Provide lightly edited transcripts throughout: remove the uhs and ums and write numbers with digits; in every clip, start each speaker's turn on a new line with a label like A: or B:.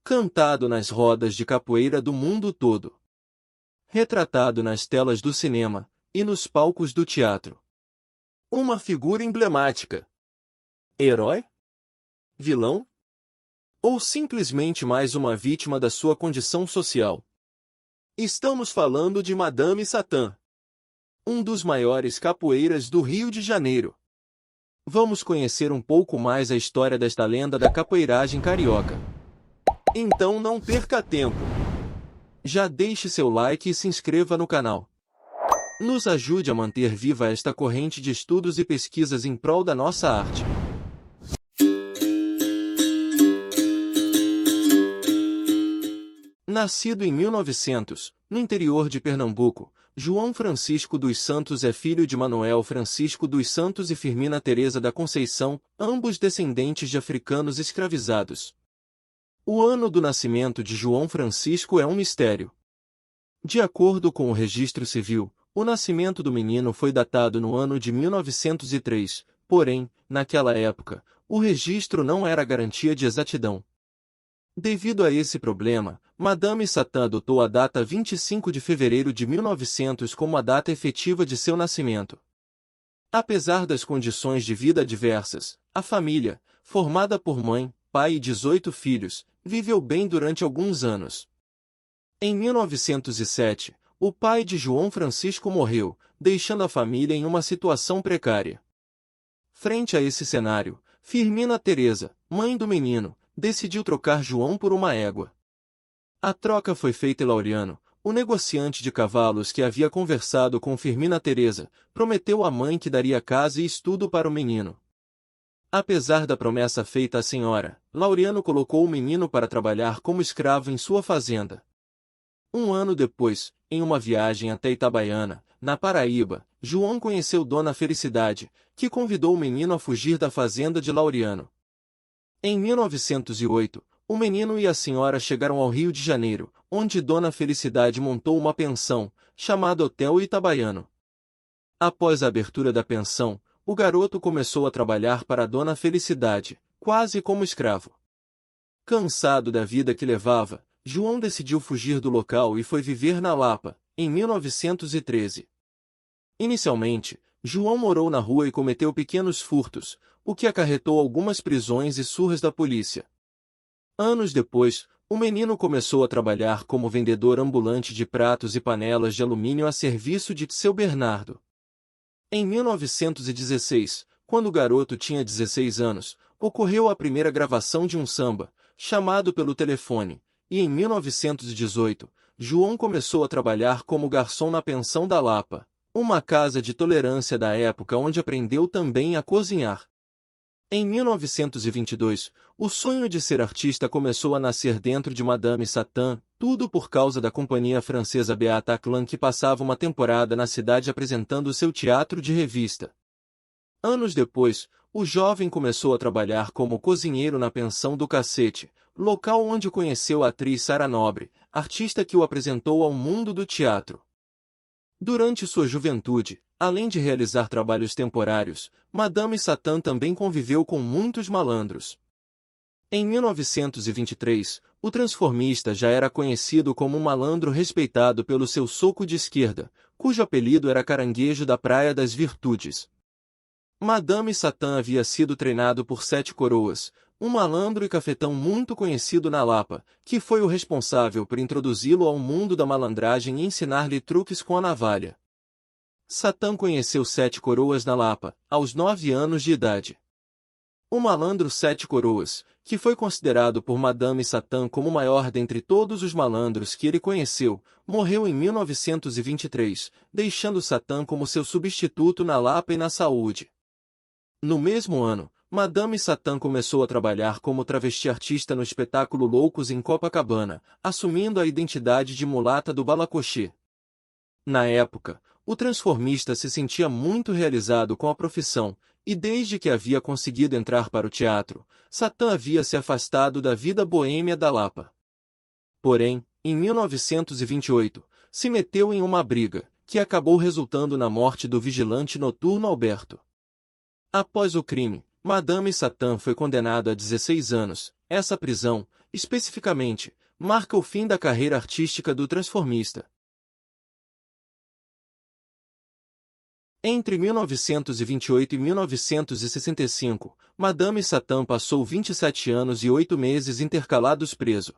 A: cantado nas rodas de capoeira do mundo todo, retratado nas telas do cinema e nos palcos do teatro. Uma figura emblemática. Herói? Vilão? Ou simplesmente mais uma vítima da sua condição social? Estamos falando de Madame Satã, um dos maiores capoeiras do Rio de Janeiro. Vamos conhecer um pouco mais a história desta lenda da capoeiragem carioca. Então não perca tempo. Já deixe seu like e se inscreva no canal. Nos ajude a manter viva esta corrente de estudos e pesquisas em prol da nossa arte. Nascido em 1900, no interior de Pernambuco, João Francisco dos Santos é filho de Manuel Francisco dos Santos e Firmina Teresa da Conceição, ambos descendentes de africanos escravizados. O ano do nascimento de João Francisco é um mistério. De acordo com o registro civil, o nascimento do menino foi datado no ano de 1903, porém, naquela época, o registro não era garantia de exatidão. Devido a esse problema, Madame Satã adotou a data 25 de fevereiro de 1900 como a data efetiva de seu nascimento. Apesar das condições de vida adversas, a família, formada por mãe, pai e 18 filhos, viveu bem durante alguns anos. Em 1907, o pai de João Francisco morreu, deixando a família em uma situação precária. Frente a esse cenário, Firmina Teresa, mãe do menino, decidiu trocar João por uma égua. A troca foi feita e Laureano, o negociante de cavalos que havia conversado com Firmina Teresa, prometeu à mãe que daria casa e estudo para o menino. Apesar da promessa feita à senhora, Laureano colocou o menino para trabalhar como escravo em sua fazenda. Um ano depois, em uma viagem até Itabaiana, na Paraíba, João conheceu Dona Felicidade, que convidou o menino a fugir da fazenda de Laureano. Em 1908, o menino e a senhora chegaram ao Rio de Janeiro, onde Dona Felicidade montou uma pensão, chamada Hotel Itabaiano. Após a abertura da pensão, o garoto começou a trabalhar para Dona Felicidade, quase como escravo. Cansado da vida que levava, João decidiu fugir do local e foi viver na Lapa, em 1913. Inicialmente, João morou na rua e cometeu pequenos furtos, o que acarretou algumas prisões e surras da polícia. Anos depois, o menino começou a trabalhar como vendedor ambulante de pratos e panelas de alumínio a serviço de Seu Bernardo. Em 1916, quando o garoto tinha 16 anos, ocorreu a primeira gravação de um samba, chamado pelo telefone, e em 1918, João começou a trabalhar como garçom na Pensão da Lapa, uma casa de tolerância da época onde aprendeu também a cozinhar. Em 1922, o sonho de ser artista começou a nascer dentro de Madame Satã, tudo por causa da companhia francesa Bataclan que passava uma temporada na cidade apresentando seu teatro de revista. Anos depois, o jovem começou a trabalhar como cozinheiro na Pensão do Cacete, local onde conheceu a atriz Sara Nobre, artista que o apresentou ao mundo do teatro. Durante sua juventude, além de realizar trabalhos temporários, Madame Satã também conviveu com muitos malandros. Em 1923, o transformista já era conhecido como um malandro respeitado pelo seu soco de esquerda, cujo apelido era Caranguejo da Praia das Virtudes. Madame Satã havia sido treinado por Sete Coroas, um malandro e cafetão muito conhecido na Lapa, que foi o responsável por introduzi-lo ao mundo da malandragem e ensinar-lhe truques com a navalha. Satã conheceu Sete Coroas na Lapa, aos 9 anos de idade. O malandro Sete Coroas, que foi considerado por Madame Satã como o maior dentre todos os malandros que ele conheceu, morreu em 1923, deixando Satã como seu substituto na Lapa e na Saúde. No mesmo ano, Madame Satã começou a trabalhar como travesti artista no espetáculo Loucos em Copacabana, assumindo a identidade de mulata do Balacochê. Na época, o transformista se sentia muito realizado com a profissão, e desde que havia conseguido entrar para o teatro, Satã havia se afastado da vida boêmia da Lapa. Porém, em 1928, se meteu em uma briga, que acabou resultando na morte do vigilante noturno Alberto. Após o crime, Madame Satã foi condenado a 16 anos. Essa prisão, especificamente, marca o fim da carreira artística do transformista. Entre 1928 e 1965, Madame Satã passou 27 anos e 8 meses intercalados preso.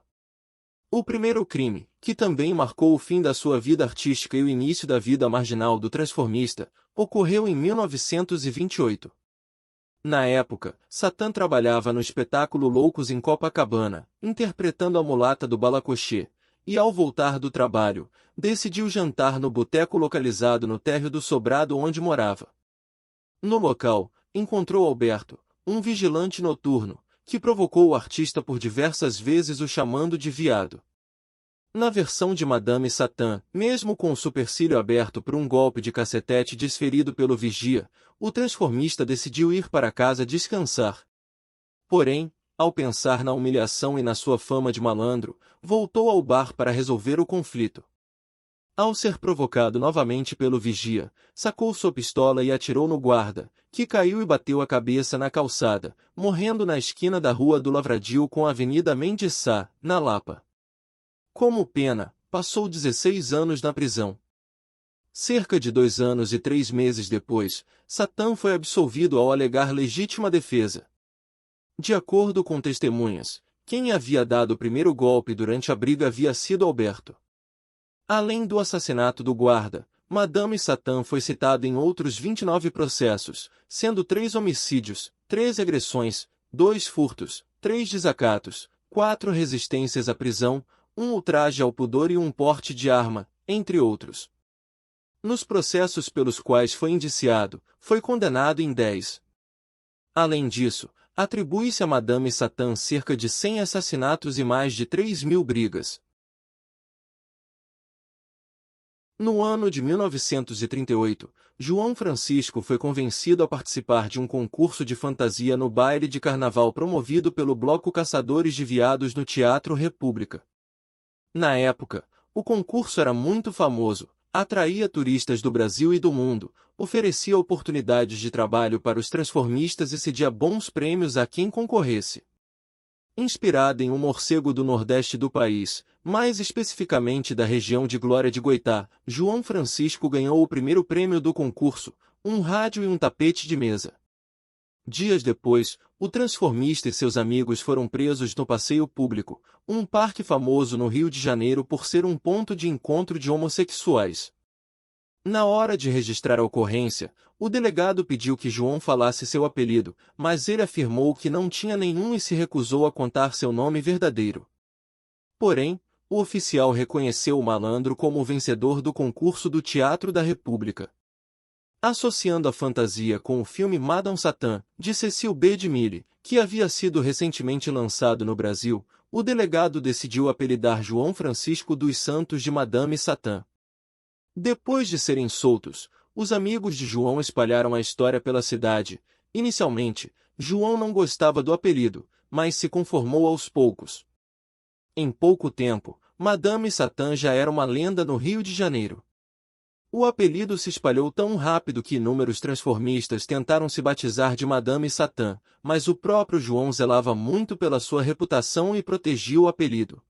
A: O primeiro crime, que também marcou o fim da sua vida artística e o início da vida marginal do transformista, ocorreu em 1928. Na época, Satã trabalhava no espetáculo Loucos em Copacabana, interpretando a mulata do Balacochê, e ao voltar do trabalho, decidiu jantar no boteco localizado no térreo do sobrado onde morava. No local, encontrou Alberto, um vigilante noturno, que provocou o artista por diversas vezes o chamando de viado. Na versão de Madame Satã, mesmo com o supercílio aberto por um golpe de cacetete desferido pelo vigia, o transformista decidiu ir para casa descansar. Porém, ao pensar na humilhação e na sua fama de malandro, voltou ao bar para resolver o conflito. Ao ser provocado novamente pelo vigia, sacou sua pistola e atirou no guarda, que caiu e bateu a cabeça na calçada, morrendo na esquina da Rua do Lavradio com a Avenida Mendes Sá, na Lapa. Como pena, passou 16 anos na prisão. Cerca de 2 anos e 3 meses depois, Satã foi absolvido ao alegar legítima defesa. De acordo com testemunhas, quem havia dado o primeiro golpe durante a briga havia sido Alberto. Além do assassinato do guarda, Madame Satã foi citado em outros 29 processos, sendo 3 homicídios, 3 agressões, 2 furtos, 3 desacatos, 4 resistências à prisão, 1 ultraje ao pudor e 1 porte de arma, entre outros. Nos processos pelos quais foi indiciado, foi condenado em 10. Além disso, atribui-se a Madame Satã cerca de 100 assassinatos e mais de 3.000 brigas. No ano de 1938, João Francisco foi convencido a participar de um concurso de fantasia no baile de carnaval promovido pelo Bloco Caçadores de Viados no Teatro República. Na época, o concurso era muito famoso, atraía turistas do Brasil e do mundo, oferecia oportunidades de trabalho para os transformistas e cedia bons prêmios a quem concorresse. Inspirada em um morcego do nordeste do país, mais especificamente da região de Glória de Goitá, João Francisco ganhou o primeiro prêmio do concurso, um rádio e um tapete de mesa. Dias depois, o transformista e seus amigos foram presos no Passeio Público, um parque famoso no Rio de Janeiro por ser um ponto de encontro de homossexuais. Na hora de registrar a ocorrência, o delegado pediu que João falasse seu apelido, mas ele afirmou que não tinha nenhum e se recusou a contar seu nome verdadeiro. Porém, o oficial reconheceu o malandro como o vencedor do concurso do Teatro da República. Associando a fantasia com o filme Madame Satã, de Cecil B. DeMille, que havia sido recentemente lançado no Brasil, o delegado decidiu apelidar João Francisco dos Santos de Madame Satã. Depois de serem soltos, os amigos de João espalharam a história pela cidade. Inicialmente, João não gostava do apelido, mas se conformou aos poucos. Em pouco tempo, Madame Satã já era uma lenda no Rio de Janeiro. O apelido se espalhou tão rápido que inúmeros transformistas tentaram se batizar de Madame Satã, mas o próprio João zelava muito pela sua reputação e protegia o apelido.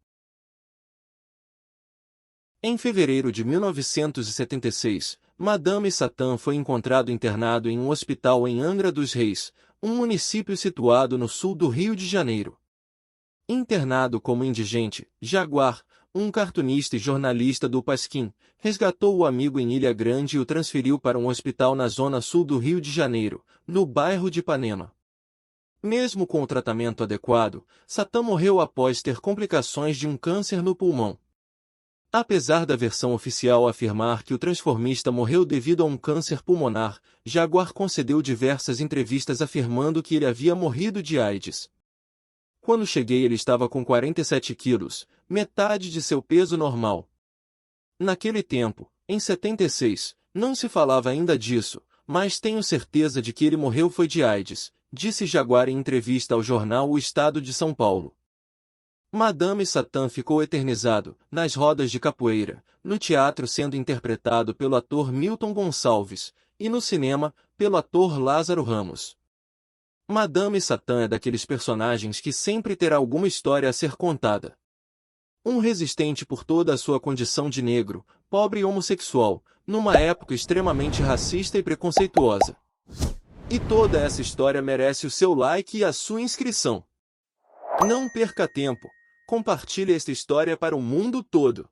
A: Em fevereiro de 1976, Madame Satã foi encontrado internado em um hospital em Angra dos Reis, um município situado no sul do Rio de Janeiro. Internado como indigente, Jaguar, um cartunista e jornalista do Pasquim, resgatou o amigo em Ilha Grande e o transferiu para um hospital na zona sul do Rio de Janeiro, no bairro de Ipanema. Mesmo com o tratamento adequado, Satã morreu após ter complicações de um câncer no pulmão. Apesar da versão oficial afirmar que o transformista morreu devido a um câncer pulmonar, Jaguar concedeu diversas entrevistas afirmando que ele havia morrido de AIDS. Quando cheguei ele estava com 47 quilos, metade de seu peso normal. Naquele tempo, em 76, não se falava ainda disso, mas tenho certeza de que ele morreu foi de AIDS, disse Jaguar em entrevista ao jornal O Estado de São Paulo. Madame Satã ficou eternizado, nas rodas de capoeira, no teatro sendo interpretado pelo ator Milton Gonçalves, e no cinema, pelo ator Lázaro Ramos. Madame Satã é daqueles personagens que sempre terá alguma história a ser contada. Um resistente por toda a sua condição de negro, pobre e homossexual, numa época extremamente racista e preconceituosa. E toda essa história merece o seu like e a sua inscrição. Não perca tempo, compartilhe esta história para o mundo todo.